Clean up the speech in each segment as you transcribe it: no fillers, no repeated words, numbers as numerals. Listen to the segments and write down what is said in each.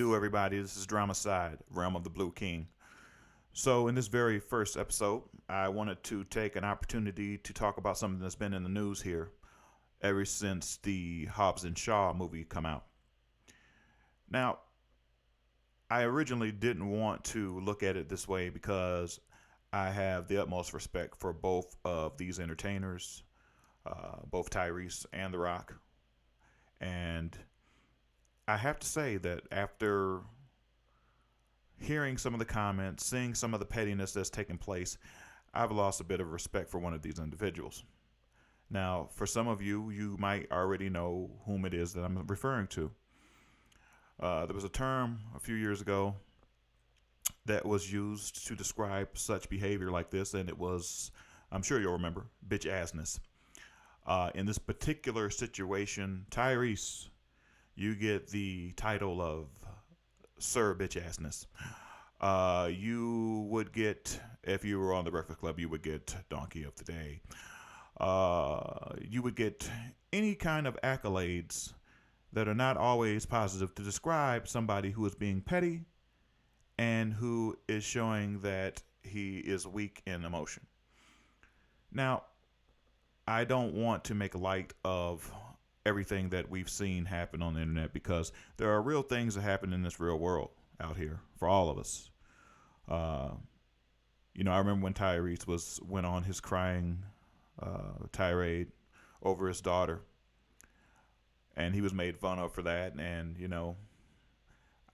do, everybody? This is Drama Side, Realm of the Blue King. So, in this very first episode, I wanted to take an opportunity to talk about something that's been in the news here ever since the Hobbs and Shaw movie come out. Now, I originally didn't want to look at it this way because I have the utmost respect for both of these entertainers, both Tyrese and The Rock. And I have to say that after hearing some of the comments, seeing some of the pettiness that's taken place, I've lost a bit of respect for one of these individuals. Now, for some of you, you might already know whom it is that I'm referring to. There was a term a few years ago that was used to describe such behavior like this, and it was, I'm sure you'll remember, bitch assness. In this particular situation, Tyrese, you get the title of Sir Bitch Assness. You would get, if you were on the Breakfast Club, you would get Donkey of the Day. You would get any kind of accolades that are not always positive to describe somebody who is being petty and who is showing that he is weak in emotion. Now, I don't want to make light of everything that we've seen happen on the internet because there are real things that happen in this real world out here for all of us. I remember when Tyrese went on his crying tirade over his daughter, and he was made fun of for that. And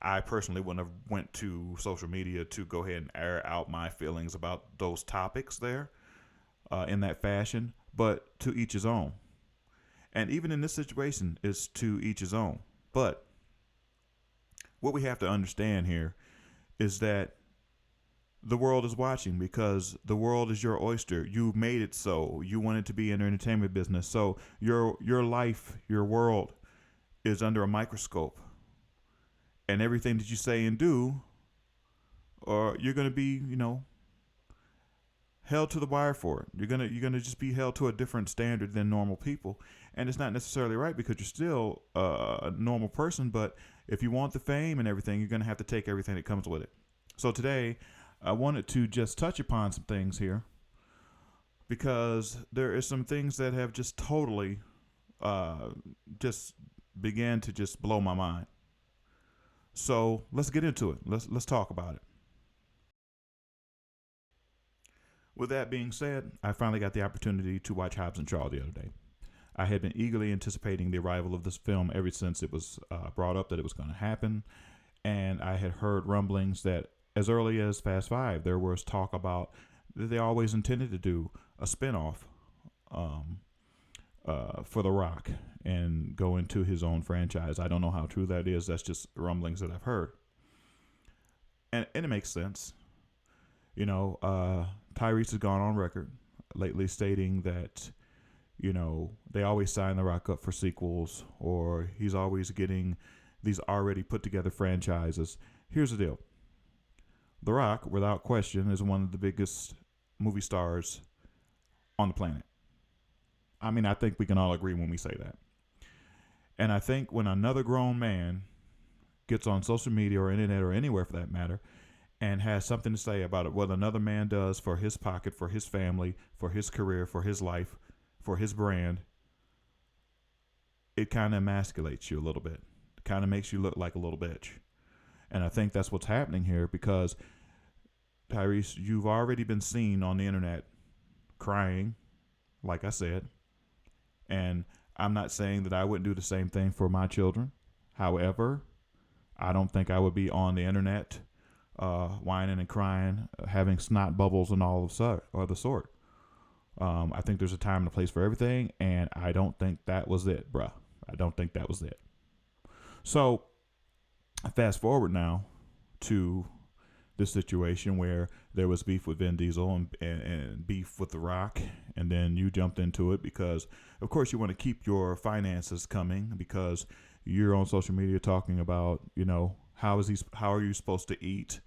I personally wouldn't have went to social media to go ahead and air out my feelings about those topics there in that fashion, but to each his own. And even in this situation, it's to each his own. But what we have to understand here is that the world is watching because the world is your oyster. You made it so. You want it to be in the entertainment business. So your life, your world is under a microscope. And everything that you say and do, or you're going to be, held to the wire for it. You're gonna just be held to a different standard than normal people, and it's not necessarily right because you're still a normal person. But if you want the fame and everything, you're gonna have to take everything that comes with it. So today, I wanted to just touch upon some things here because there is some things that have just totally just began to just blow my mind. So let's get into it. Let's talk about it. With that being said, I finally got the opportunity to watch Hobbs and Shaw the other day. I had been eagerly anticipating the arrival of this film ever since it was brought up that it was going to happen, and I had heard rumblings that as early as Fast Five, there was talk about that they always intended to do a spinoff for The Rock and go into his own franchise. I don't know how true that is. That's just rumblings that I've heard, and it makes sense. Tyrese has gone on record lately stating that, they always sign The Rock up for sequels, or he's always getting these already put together franchises. Here's the deal. The Rock, without question, is one of the biggest movie stars on the planet. I mean, I think we can all agree when we say that. And I think when another grown man gets on social media or internet or anywhere for that matter, and has something to say about it, what another man does for his pocket, for his family, for his career, for his life, for his brand, it kind of emasculates you a little bit. It kind of makes you look like a little bitch. And I think that's what's happening here because, Tyrese, you've already been seen on the internet crying, like I said. And I'm not saying that I wouldn't do the same thing for my children. However, I don't think I would be on the internet whining and crying, having snot bubbles and all of the sort. I think there's a time and a place for everything, and I don't think that was it, bruh. I don't think that was it. So, fast forward now to this situation where there was beef with Vin Diesel and beef with The Rock, and then you jumped into it because, of course, you want to keep your finances coming because you're on social media talking about, how are you supposed to eat?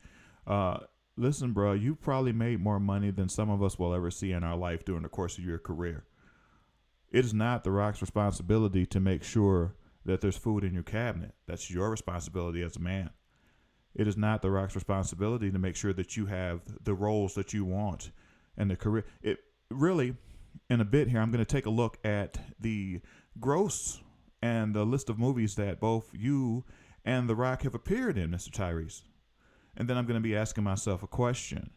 Listen, bro, you probably made more money than some of us will ever see in our life during the course of your career. It is not The Rock's responsibility to make sure that there's food in your cabinet. That's your responsibility as a man. It is not The Rock's responsibility to make sure that you have the roles that you want and the career. It really, in a bit here, I'm going to take a look at the gross and the list of movies that both you and The Rock have appeared in, Mr. Tyrese. And then I'm going to be asking myself a question.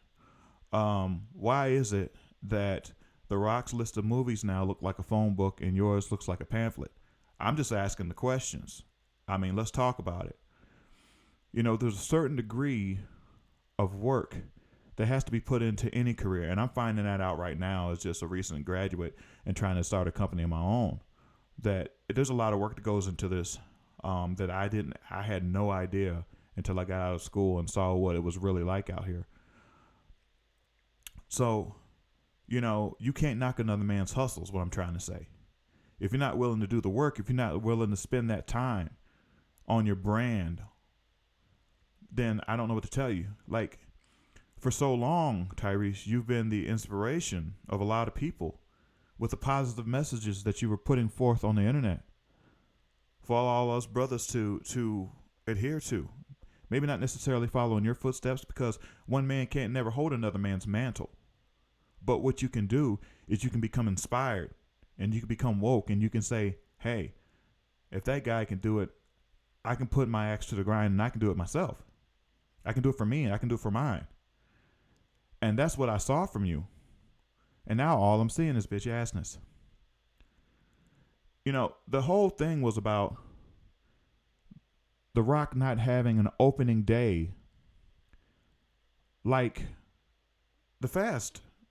Why is it that The Rock's list of movies now look like a phone book and yours looks like a pamphlet? I'm just asking the questions. I mean, let's talk about it. There's a certain degree of work that has to be put into any career. And I'm finding that out right now as just a recent graduate and trying to start a company of my own. That there's a lot of work that goes into this that I had no idea until I got out of school and saw what it was really like out here. So, you can't knock another man's hustle is what I'm trying to say. If you're not willing to do the work, if you're not willing to spend that time on your brand, then I don't know what to tell you. Like, for so long, Tyrese, you've been the inspiration of a lot of people with the positive messages that you were putting forth on the internet for all us brothers to adhere to. Maybe not necessarily follow in your footsteps, because one man can't never hold another man's mantle. But what you can do is you can become inspired and you can become woke and you can say, hey, if that guy can do it, I can put my axe to the grind and I can do it myself. I can do it for me and I can do it for mine. And that's what I saw from you. And now all I'm seeing is bitch assness. The whole thing was about The Rock not having an opening day like the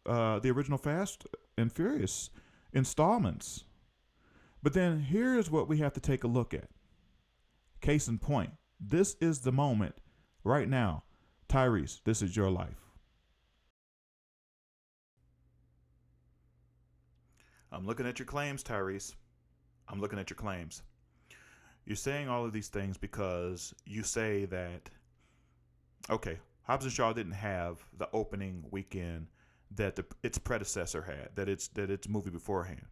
the original Fast and Furious installments. But then here's what we have to take a look at. Case in point, this is the moment right now. Tyrese, this is your life. I'm looking at your claims, Tyrese. I'm looking at your claims. You're saying all of these things because you say that, okay, Hobbs and Shaw didn't have the opening weekend that its predecessor had, that its movie beforehand.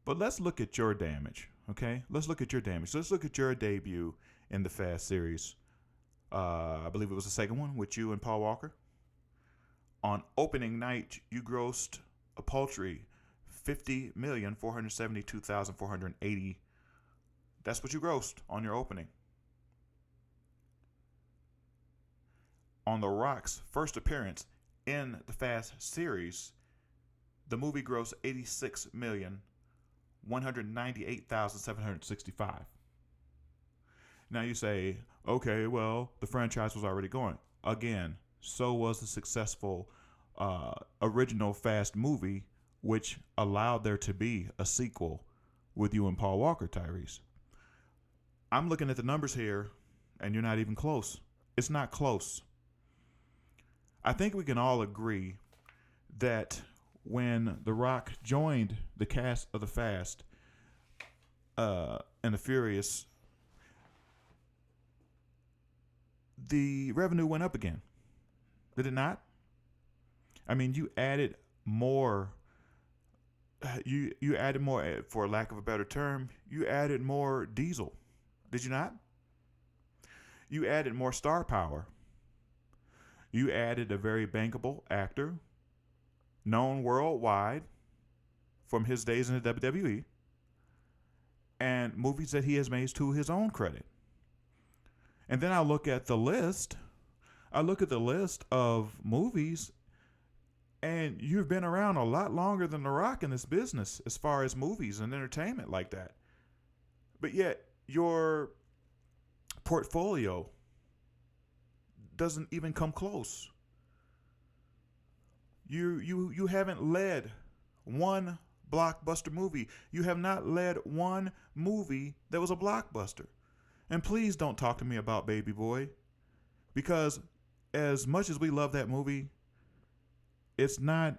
But let's look at your damage, okay? Let's look at your damage. Let's look at your debut in the Fast series. I believe it was the second one with you and Paul Walker. On opening night, you grossed a paltry $50,472,480. That's what you grossed on your opening. On The Rock's first appearance in the Fast series, the movie grossed $86,198,765. Now you say, okay, well, the franchise was already going. Again, so was the successful original Fast movie, which allowed there to be a sequel with you and Paul Walker, Tyrese. I'm looking at the numbers here, and you're not even close. It's not close. I think we can all agree that when The Rock joined the cast of The Fast and The Furious, the revenue went up again. Did it not? I mean, you added more. You added more, for lack of a better term, you added more diesel. Did you not? You added more star power. You added a very bankable actor, known worldwide from his days in the WWE, and movies that he has made to his own credit. And then I look at the list. I look at the list of movies, and you've been around a lot longer than The Rock in this business as far as movies and entertainment like that. But yet, your portfolio doesn't even come close. You haven't led one blockbuster movie. You have not led one movie that was a blockbuster. And please don't talk to me about Baby Boy, because as much as we love that movie, it's not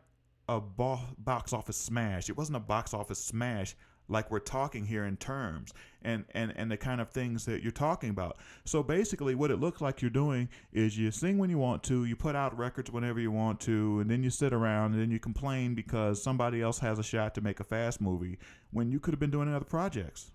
a box office smash. It wasn't a box office smash like we're talking here in terms and the kind of things that you're talking about. So basically what it looks like you're doing is you sing when you want to, you put out records whenever you want to, and then you sit around and then you complain because somebody else has a shot to make a Fast movie when you could have been doing other projects.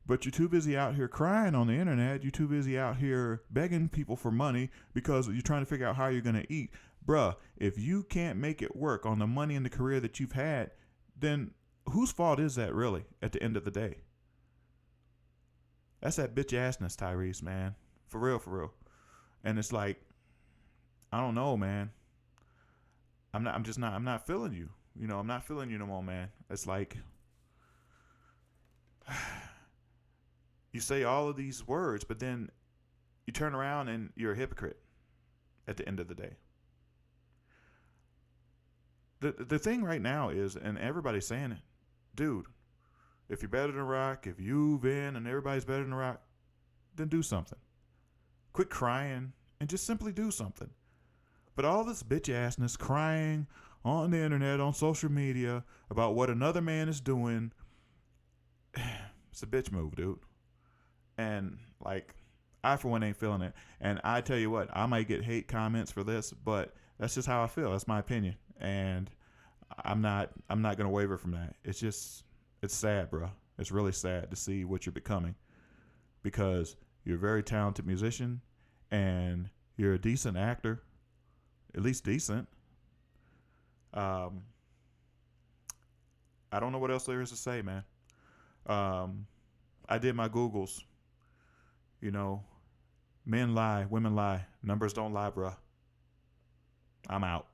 But you're too busy out here crying on the internet. You're too busy out here begging people for money because you're trying to figure out how you're going to eat. Bruh, if you can't make it work on the money and the career that you've had, then whose fault is that really at the end of the day? That's that bitch assness, Tyrese, man. For real, for real. And it's like, I don't know, man. I'm not feeling you. You know, I'm not feeling you no more, man. It's like you say all of these words, but then you turn around and you're a hypocrite at the end of the day. The thing right now is, and everybody's saying it, dude, if you're better than Rock, if you've been and everybody's better than Rock, then do something. Quit crying and just simply do something. But all this bitch assness crying on the internet, on social media about what another man is doing, it's a bitch move, dude. And like, I for one ain't feeling it. And I tell you what, I might get hate comments for this, but that's just how I feel. That's my opinion. And I'm not gonna waver from that. It's sad, bro. It's really sad to see what you're becoming, because you're a very talented musician and you're a decent actor, at least decent. I don't know what else there is to say, man. I did my Googles. You know, men lie, women lie, numbers don't lie, bruh. I'm out.